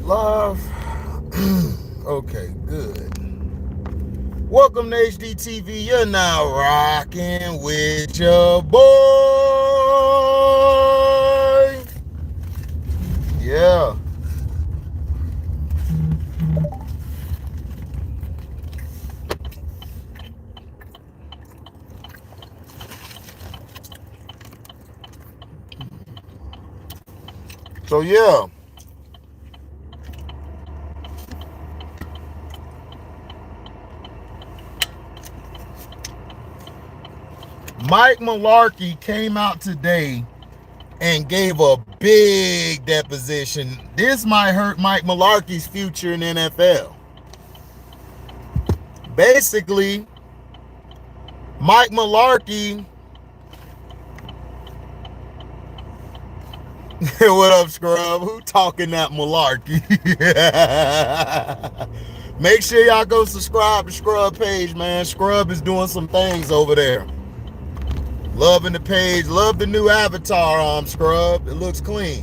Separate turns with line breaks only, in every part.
Love. Okay, good. Welcome to HDTV. You're now rocking with your boy. Yeah. So yeah. Mike Mularkey came out today and gave a big deposition. This might hurt Mike Mularkey's future in the NFL. Basically, Mike Mularkey. What up, Scrub? Who talking that malarkey? Make sure y'all go subscribe to Scrub page, man. Scrub is doing some things over there. Loving the page. Love the new avatar, Scrub. It looks clean.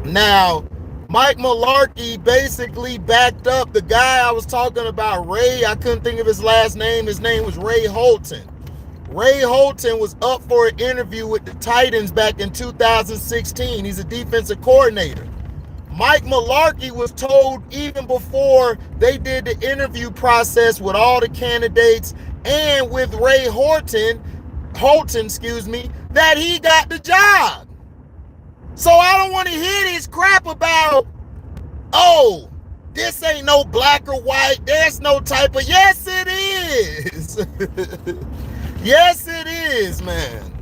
Now, Mike Mularkey basically backed up the guy I was talking about, Ray. I couldn't think of his last name. His name was Ray Holton. Ray Holton was up for an interview with the Titans back in 2016. He's a defensive coordinator. Mike Mularkey was told even before they did the interview process with all the candidates and with Ray Holton, that he got the job. So I don't want to hear this crap about, oh, this ain't no black or white. There's no type of, yes, it is. Yes, it is, man.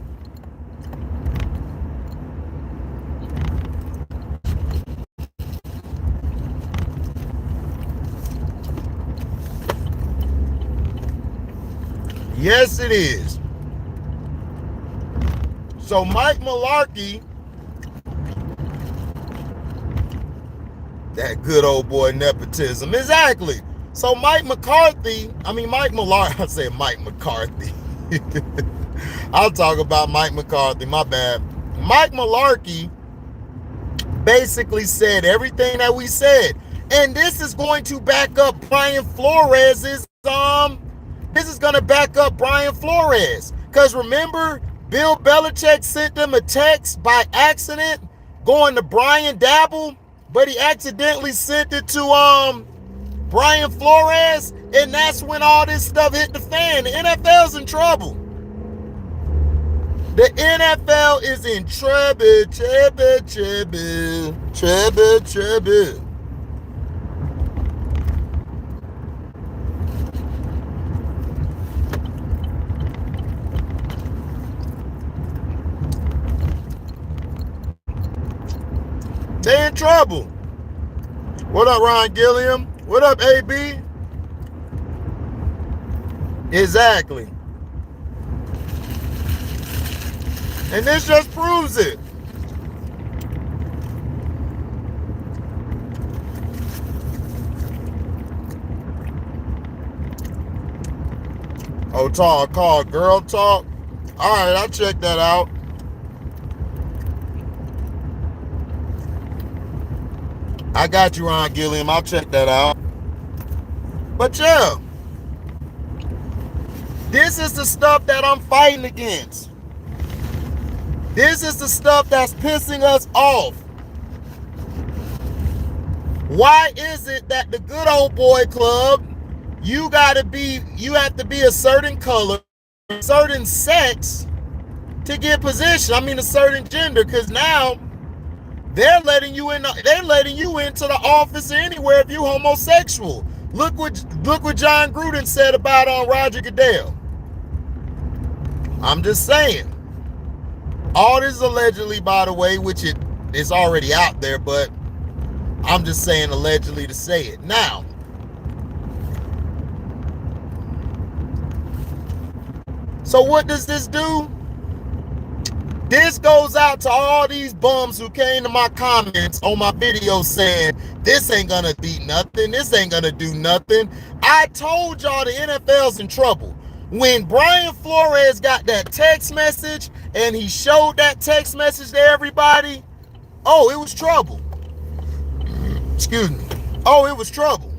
Yes, it is. So Mike Mularkey, that good old boy nepotism. Exactly. So Mike McCarthy, I said Mike McCarthy. I'll talk about Mike McCarthy, my bad. Mike Mularkey basically said everything that we said. And this is going to back up Brian Flores's, this is going to back up Brian Flores. Because remember, Bill Belichick sent them a text by accident going to Brian Dabble, but he accidentally sent it to Brian Flores, and that's when all this stuff hit the fan. The NFL's in trouble. The NFL is in trouble. They in trouble. What up, Ron Gilliam? What up, AB? Exactly. And this just proves it. Oh, talk, call girl talk. All right, I'll check that out. I got you, Ron Gilliam. I'll check that out. But yeah, this is the stuff that I'm fighting against. This is the stuff that's pissing us off. Why is it that the good old boy club, you have to be a certain color, a certain sex to get position? I mean a certain gender, because now they're letting you in. They're letting you into the office or anywhere if you homosexual. Look what John Gruden said about Roger Goodell. I'm just saying. All this allegedly, by the way, which it's already out there, but I'm just saying allegedly to say it. Now, so what does this do? This goes out to all these bums who came to my comments on my video saying, this ain't gonna be nothing, this ain't gonna do nothing. I told y'all the NFL's in trouble. When Brian Flores got that text message and he showed that text message to everybody, oh, it was trouble. Excuse me. Oh, it was trouble.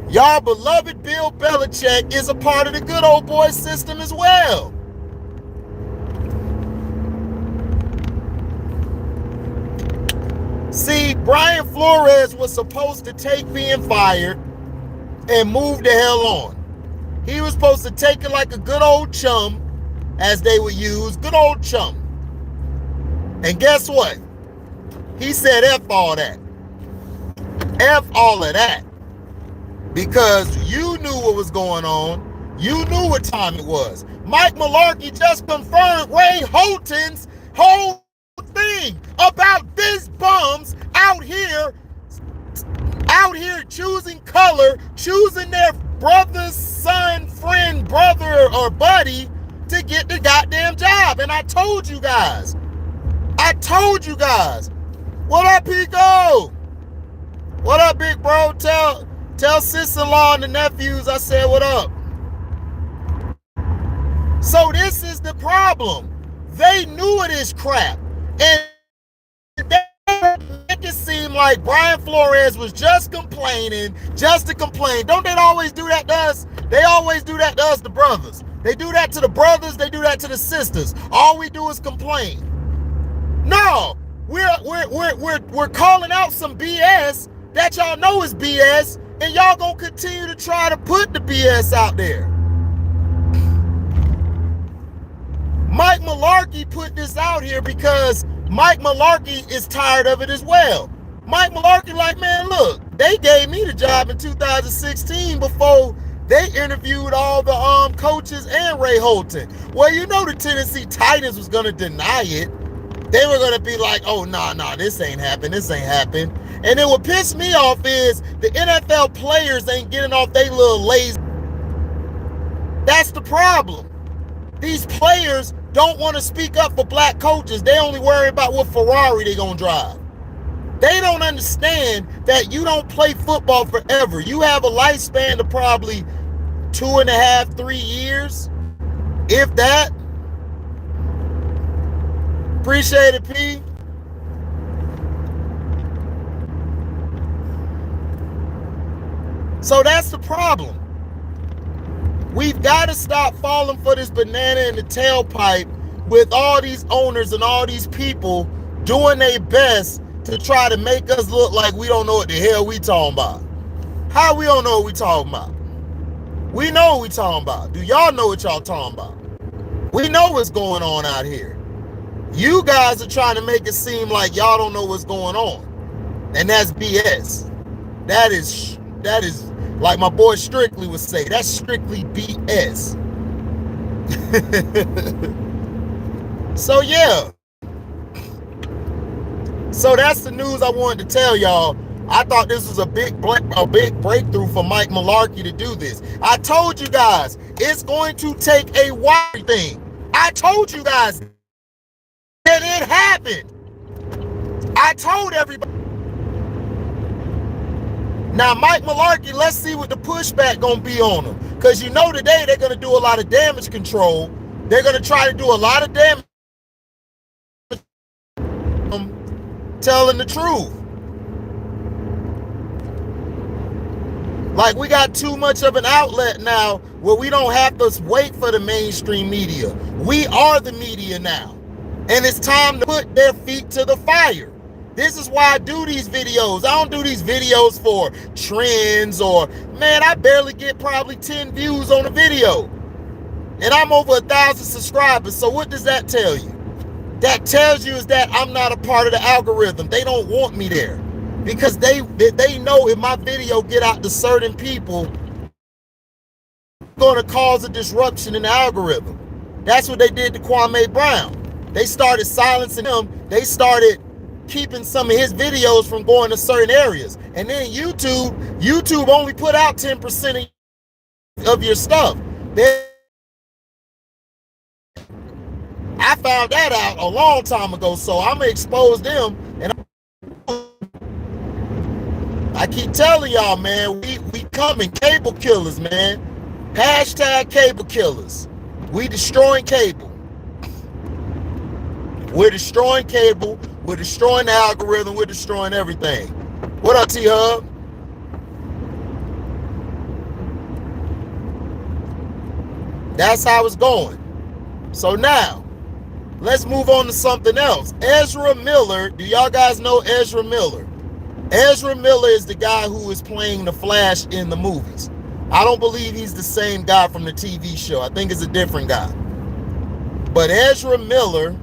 Y'all beloved Bill Belichick is a part of the good old boy system as well. See, Brian Flores was supposed to take being fired and move the hell on. He was supposed to take it like a good old chum, as they would use, good old chum. And guess what? He said F all that. F all of that. Because you knew what was going on. You knew what time it was. Mike Mularkey just confirmed Ray Holton's whole thing about these bums out here choosing color, choosing their brother, son, friend, brother, or buddy to get the goddamn job. And I told you guys. What up, Pico? What up, big bro? Tell sister-in-law and the nephews I said what up. So this is the problem. They knew of this crap. And they make it seem like Brian Flores was just complaining, just to complain. Don't they always do that to us? They always do that to us, the brothers. They do that to the brothers, they do that to the sisters. All we do is complain. No, we're calling out some BS that y'all know is BS, and y'all gonna continue to try to put the BS out there. Mike Mularkey put this out here because Mike Mularkey is tired of it as well. Mike Mularkey like, man, look, they gave me the job in 2016 before they interviewed all the coaches and Ray Holton. Well, you know the Tennessee Titans was gonna deny it. They were gonna be like, oh, nah, this ain't happened. And then what pissed me off is the NFL players ain't getting off they little lazy. That's the problem. These players don't want to speak up for black coaches. They only worry about what Ferrari they gonna drive. They don't understand that you don't play football forever. You have a lifespan of probably 2.5, 3 years, if that. Appreciate it, P. So that's the problem. We've got to stop falling for this banana in the tailpipe with all these owners and all these people doing their best to try to make us look like we don't know what the hell we talking about. How we don't know what we talking about? We know what we talking about. Do y'all know what y'all talking about? We know what's going on out here. You guys are trying to make it seem like y'all don't know what's going on. And that's BS. That is like my boy Strictly would say, that's strictly BS. So yeah. So that's the news I wanted to tell y'all. I thought this was a big breakthrough for Mike Mularkey to do this. I told you guys, it's going to take a while thing. I told you guys that it happened. I told everybody. Now, Mike Mularkey, let's see what the pushback gonna be on him. Because you know today they're gonna do a lot of damage control. They're gonna try to do a lot of damage telling the truth. Like we got too much of an outlet now where we don't have to wait for the mainstream media. We are the media now. And it's time to put their feet to the fire. This is why I do these videos. I don't do these videos for trends or, man, I barely get probably 10 views on a video. And I'm over 1,000 subscribers. So what does that tell you? That tells you is that I'm not a part of the algorithm. They don't want me there. Because they know if my video get out to certain people, it's going to cause a disruption in the algorithm. That's what they did to Kwame Brown. They started silencing him. They started keeping some of his videos from going to certain areas. And then YouTube only put out 10% of your stuff. I found that out a long time ago, so I'm gonna expose them. And I keep telling y'all, man, we coming, cable killers, man. Hashtag cable killers. We destroying cable. We're destroying cable. We're destroying the algorithm. We're destroying everything. What up, T-Hub? That's how it's going. So now, let's move on to something else. Ezra Miller. Do y'all guys know Ezra Miller? Ezra Miller is the guy who is playing the Flash in the movies. I don't believe he's the same guy from the TV show. I think it's a different guy. But Ezra Miller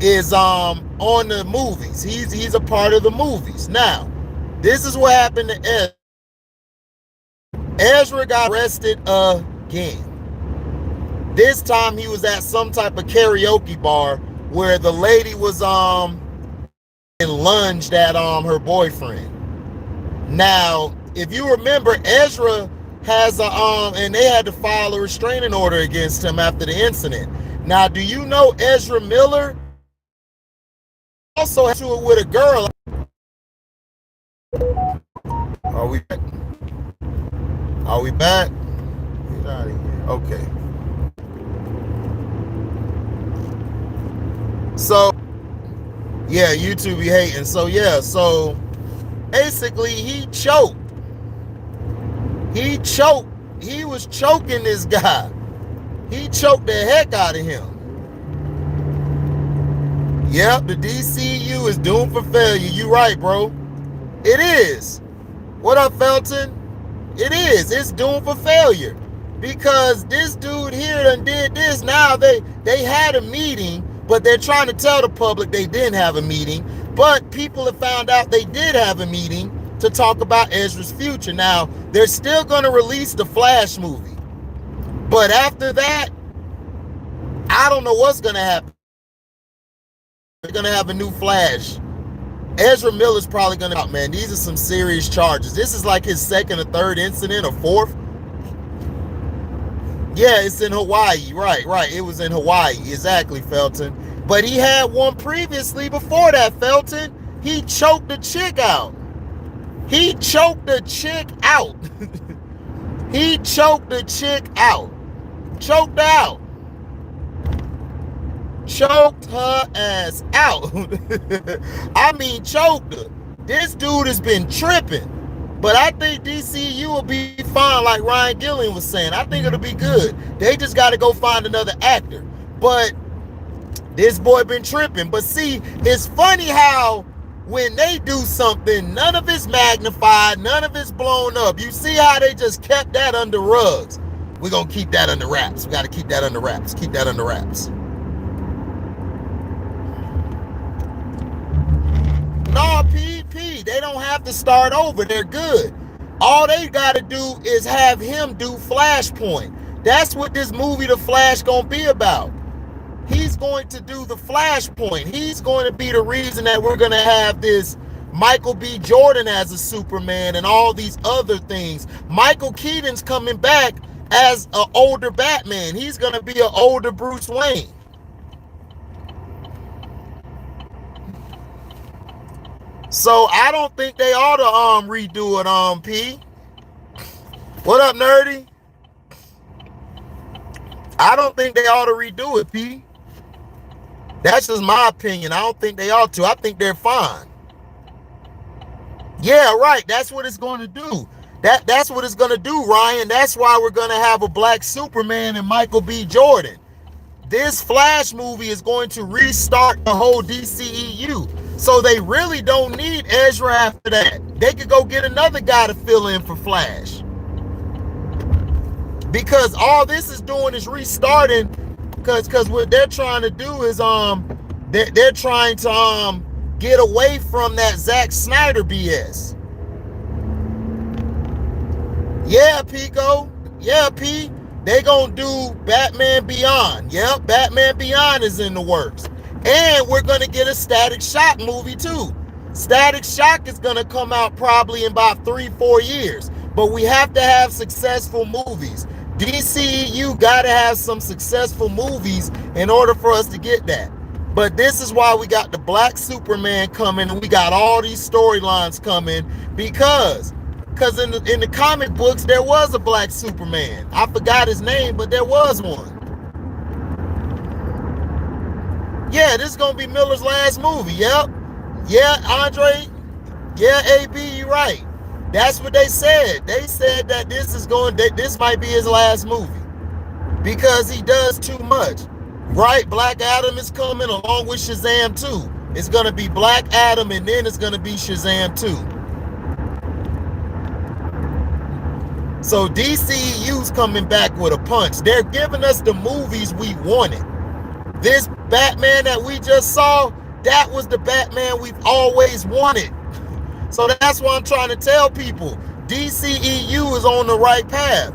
is on the movies. He's a part of the movies. Now, this is what happened to Ezra. Ezra got arrested again. This time he was at some type of karaoke bar where the lady was and lunged at her boyfriend. Now, if you remember, Ezra has and they had to file a restraining order against him after the incident. Now, do you know Ezra Miller also had to it with a girl? Are we back? Are we back? Get out of here. Okay. So, yeah, YouTube be hating. So, yeah, so basically he choked. He choked. He was choking this guy. He choked the heck out of him. Yep, the DCU is doomed for failure. You right, bro. It is. What up, Felton? It is. It's doomed for failure. Because this dude here done did this. Now they had a meeting, but they're trying to tell the public they didn't have a meeting. But people have found out they did have a meeting to talk about Ezra's future. Now, they're still going to release the Flash movie. But after that, I don't know what's going to happen. They're going to have a new Flash. Ezra Miller's probably going to... Man, these are some serious charges. This is like his second or third incident or fourth. Yeah, it's in Hawaii. Right. It was in Hawaii. Exactly, Felton. But he had one previously before that, Felton. He choked the chick out. He choked the chick out. He choked the chick out. Choked her out. Choked her ass out. I mean, choked her. This dude has been tripping. But I think DCU will be fine, like Ryan Gillian was saying. I think it'll be good. They just got to go find another actor. But this boy been tripping. But see, it's funny how when they do something, none of it's magnified, none of it's blown up. You see how they just kept that under rugs. We're going to keep that under wraps. We got to keep that under wraps. Keep that under wraps. No, PP, they don't have to start over. They're good. All they got to do is have him do Flashpoint. That's what this movie, The Flash, going to be about. He's going to do the Flashpoint. He's going to be the reason that we're going to have this Michael B. Jordan as a Superman and all these other things. Michael Keaton's coming back as an older Batman. He's going to be an older Bruce Wayne. So I don't think they ought to redo it, P. What up, Nerdy? I don't think they ought to redo it, P. That's just my opinion. I don't think they ought to. I think they're fine. Yeah, right. That's what it's going to do. That's what it's going to do, Ryan. That's why we're going to have a black Superman and Michael B. Jordan. This Flash movie is going to restart the whole DCEU. So they really don't need Ezra after that. They could go get another guy to fill in for Flash. Because all this is doing is restarting. Because what they're trying to do is they're trying to get away from that Zack Snyder BS. Yeah, Pico. Yeah, P. They gonna do Batman Beyond. Yep, Batman Beyond is in the works. And we're gonna get a Static Shock movie too. Static Shock is gonna come out probably in about 3-4 years. But we have to have successful movies. DCEU gotta have some successful movies in order for us to get that. But this is why we got the Black Superman coming and we got all these storylines coming because in the comic books there was a Black Superman. I forgot his name, but there was one. Yeah, this is gonna be Miller's last movie. Yep. Yeah, Andre. Yeah, AB, you right. That's what they said. They said that this might be his last movie because he does too much. Right? Black Adam is coming along with Shazam 2. It's gonna be Black Adam and then it's gonna be Shazam 2. So DCEU's coming back with a punch. They're giving us the movies we wanted. This Batman that we just saw, that was the Batman we've always wanted. So that's why I'm trying to tell people, DCEU is on the right path.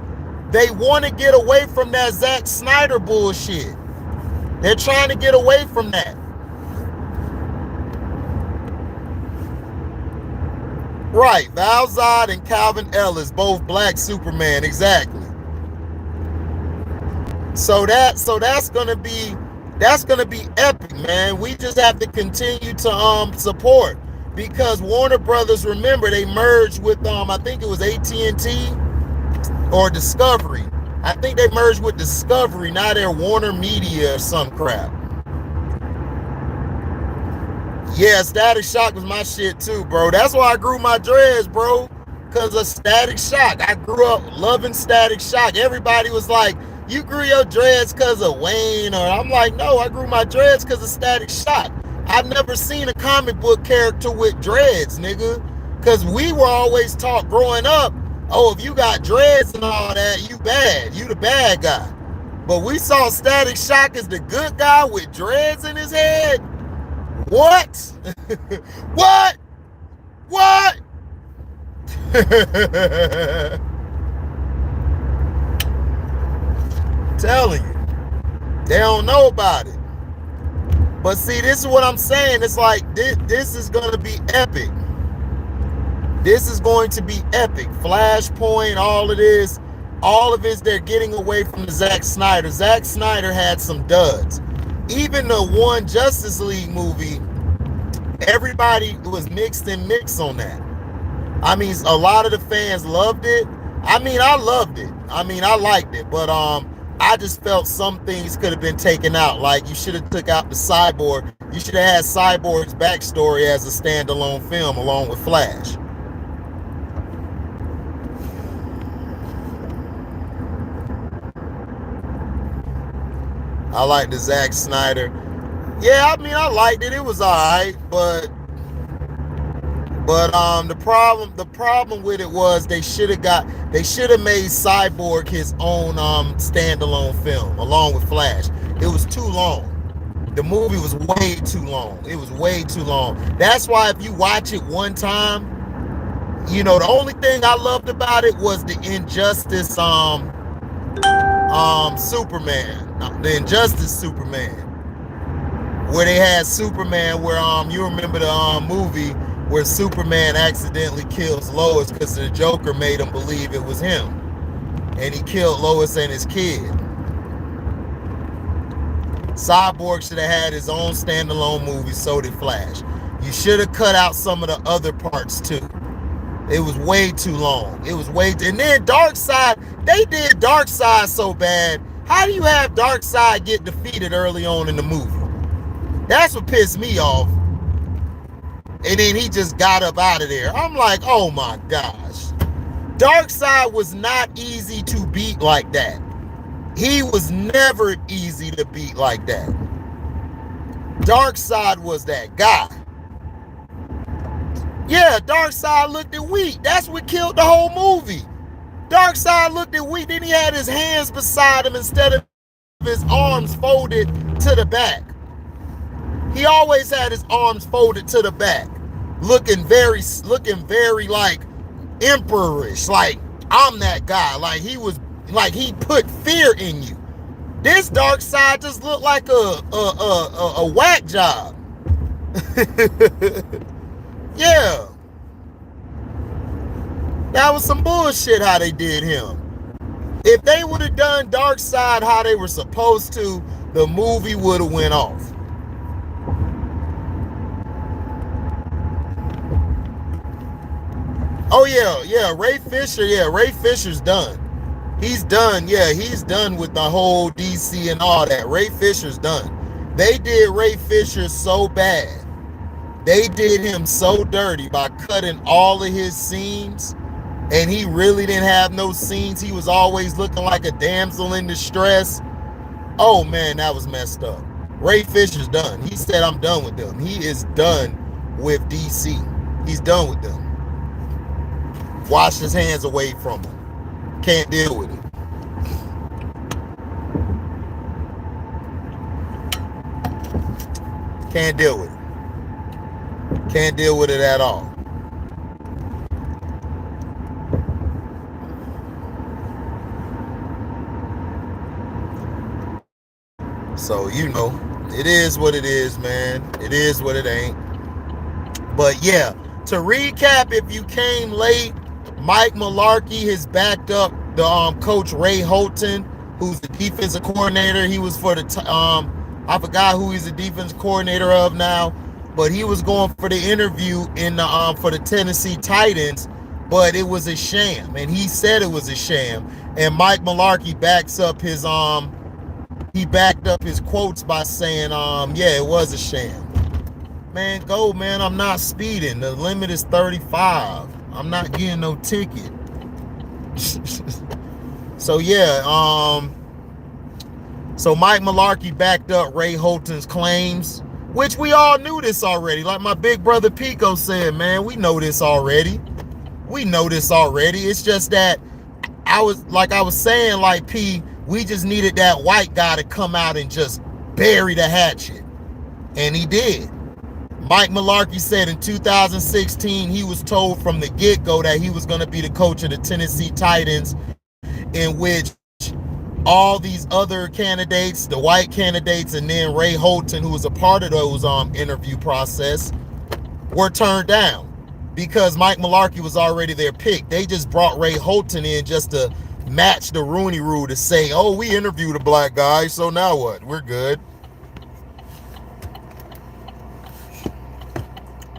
They want to get away from that Zack Snyder bullshit. They're trying to get away from that. Right, Val Zod and Calvin Ellis, both black Superman, exactly. So that's gonna be epic, man. We just have to continue to support, because Warner Brothers, remember, they merged with I think it was AT&T or Discovery. I think they merged with Discovery. Now they're Warner Media or some crap. Yeah, Static Shock was my shit too, bro. That's why I grew my dreads, bro. Because of Static Shock. I grew up loving Static Shock. Everybody was like, you grew your dreads because of Wayne. Or I'm like, no, I grew my dreads because of Static Shock. I've never seen a comic book character with dreads, nigga. Because we were always taught growing up, oh, if you got dreads and all that, you bad. You the bad guy. But we saw Static Shock as the good guy with dreads in his head. What? What? What? Telling you, they don't know about it. But see, this is what I'm saying. It's like this is gonna be epic. This is going to be epic. Flashpoint, all of this, all of it. They're getting away from the Zack Snyder. Zack Snyder had some duds. Even the one Justice League movie, everybody was mixed on that. I mean, a lot of the fans loved it. I mean, I loved it. I mean, I liked it, but I just felt some things could have been taken out. Like, you should have took out the Cyborg. You should have had Cyborg's backstory as a standalone film along with Flash. I like the Zack Snyder. Yeah, I mean, I liked it. It was alright, but the problem with it was they should have made Cyborg his own standalone film along with Flash. It was too long. The movie was way too long. It was way too long. That's why if you watch it one time, you know, the only thing I loved about it was the Injustice Superman. The Injustice Superman, where they had Superman, where you remember the movie where Superman accidentally kills Lois because the Joker made him believe it was him, and he killed Lois and his kid. Cyborg should have had his own standalone movie, so did Flash. You should have cut out some of the other parts too. It was way too long. It was and then Darkseid, they did Darkseid so bad. How do you have Darkseid get defeated early on in the movie? That's what pissed me off. And then he just got up out of there. I'm like, oh my gosh. Darkseid was not easy to beat like that. He was never easy to beat like that. Darkseid was that guy. Yeah, Darkseid looked at weak. That's what killed the whole movie. Darkseid looked at weak. Then he had his hands beside him instead of his arms folded to the back. He always had his arms folded to the back, looking very like emperorish. Like, I'm that guy. Like, he was like, he put fear in you. This Darkseid just looked like a whack job. Yeah. That was some bullshit how they did him. If they would have done Darkseid how they were supposed to, the movie would have went off. Oh yeah, Ray Fisher's done. He's done, he's done with the whole DC and all that. Ray Fisher's done. They did Ray Fisher so bad. They did him so dirty by cutting all of his scenes, and he really didn't have no scenes. He was always looking like a damsel in distress. Oh man, that was messed up. Ray Fisher's done. He said, I'm done with them. He is done with DC. He's done with them. Washed his hands away from them. Can't deal with it. Can't deal with it. Can't deal with it at all. So, you know, it is what it is, man. It is what it ain't. But yeah, to recap, if you came late, Mike Mularkey has backed up the coach Ray Holton, who's the defensive coordinator. He was for the I forgot who he's the defensive coordinator of now, but he was going for the interview in the for the Tennessee Titans, but it was a sham, and he said it was a sham. And Mike Mularkey backs up his he backed up his quotes by saying yeah, it was a sham. Man, go, man. I'm not speeding. The limit is 35. I'm not getting no ticket. So yeah, so Mike Mularkey backed up Ray Holton's claims, which we all knew this already. Like my big brother Pico said, man, we know this already. We know this already. It's just that I was saying, like P, we just needed that white guy to come out and just bury the hatchet. And he did. Mike Mularkey said in 2016, he was told from the get-go that he was going to be the coach of the Tennessee Titans, in which all these other candidates, the white candidates, and then Ray Holton, who was a part of those interview process, were turned down because Mike Mularkey was already their pick. They just brought Ray Holton in just to match the Rooney Rule, to say, oh, we interviewed a black guy, so now what? We're good.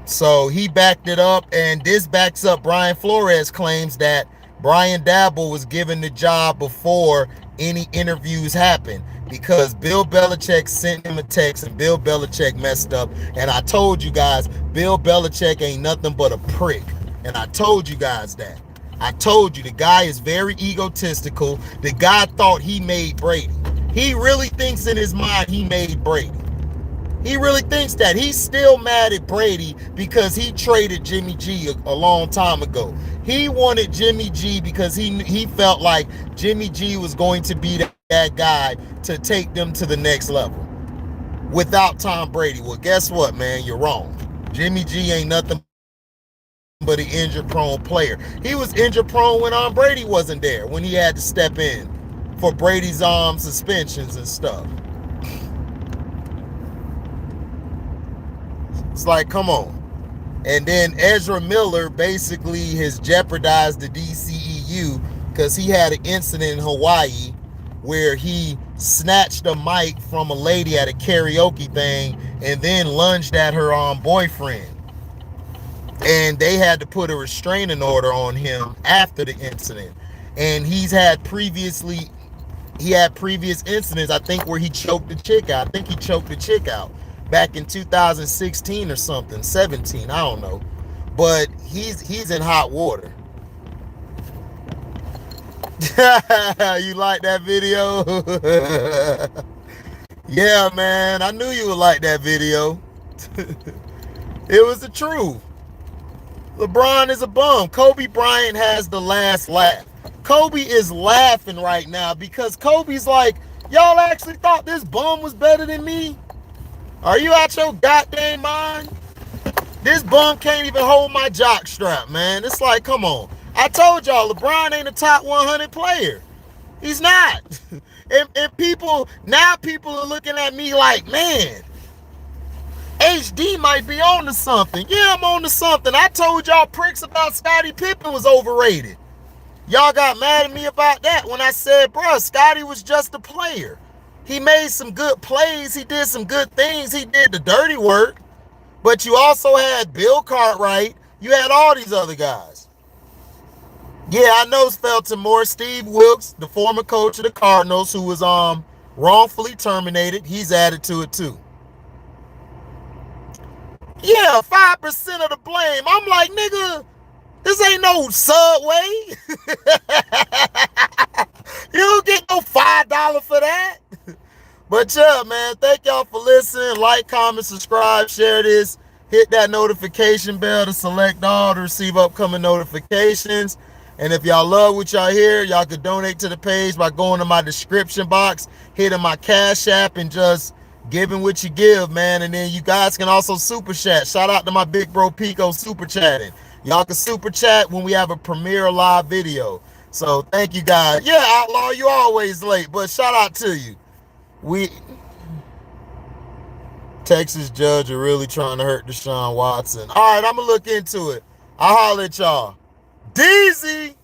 So he backed it up, and this backs up Brian Flores' claims that Brian Daboll was given the job before any interviews happened, because Bill Belichick sent him a text and Bill Belichick messed up. And I told you guys, Bill Belichick ain't nothing but a prick. And I told you guys that. I told you the guy is very egotistical. The guy thought he made Brady. He really thinks in his mind he made Brady. He really thinks that. He's still mad at Brady because he traded Jimmy G a long time ago. He wanted Jimmy G because he felt like Jimmy G was going to be that guy to take them to the next level without Tom Brady. Well, guess what, man? You're wrong. Jimmy G ain't nothing but an injury-prone player. He was injury-prone when Brady wasn't there, when he had to step in for Brady's suspensions and stuff. It's like, come on. And then Ezra Miller basically has jeopardized the DCEU because he had an incident in Hawaii where he snatched a mic from a lady at a karaoke thing and then lunged at her boyfriend. And they had to put a restraining order on him after the incident. And he had previous incidents, I think, where he choked the chick out. I think he choked the chick out back in 2016 or something, 17, I don't know. But he's in hot water. You like that video? Yeah, man, I knew you would like that video. It was the truth. LeBron is a bum. Kobe Bryant has the last laugh. Kobe is laughing right now because Kobe's like, y'all actually thought this bum was better than me? Are you out your goddamn mind? This bum can't even hold my jock strap, man. It's like, come on. I told y'all, LeBron ain't a top 100 player. He's not. And people are looking at me like, man, HD might be on to something. Yeah, I'm on to something. I told y'all pricks about Scottie Pippen was overrated. Y'all got mad at me about that when I said, bruh, Scottie was just a player. He made some good plays. He did some good things. He did the dirty work. But you also had Bill Cartwright. You had all these other guys. Yeah, I know Felton Moore. Steve Wilkes, the former coach of the Cardinals, who was wrongfully terminated, he's added to it too. Yeah, 5% of the blame. I'm like, nigga, this ain't no Subway. You don't get no $5 for that. But yeah, man, thank y'all for listening. Like, comment, subscribe, share this. Hit that notification bell to select all to receive upcoming notifications. And if y'all love what y'all hear, y'all could donate to the page by going to my description box, hitting my Cash App, and just giving what you give, man. And then you guys can also super chat. Shout out to my big bro Pico super chatting. Y'all can super chat when we have a premiere live video. So thank you guys. Yeah, Outlaw, you always late, but shout out to you. We Texas judge are really trying to hurt Deshaun Watson. All right, I'm gonna look into it. I'll holler at y'all. Deezy.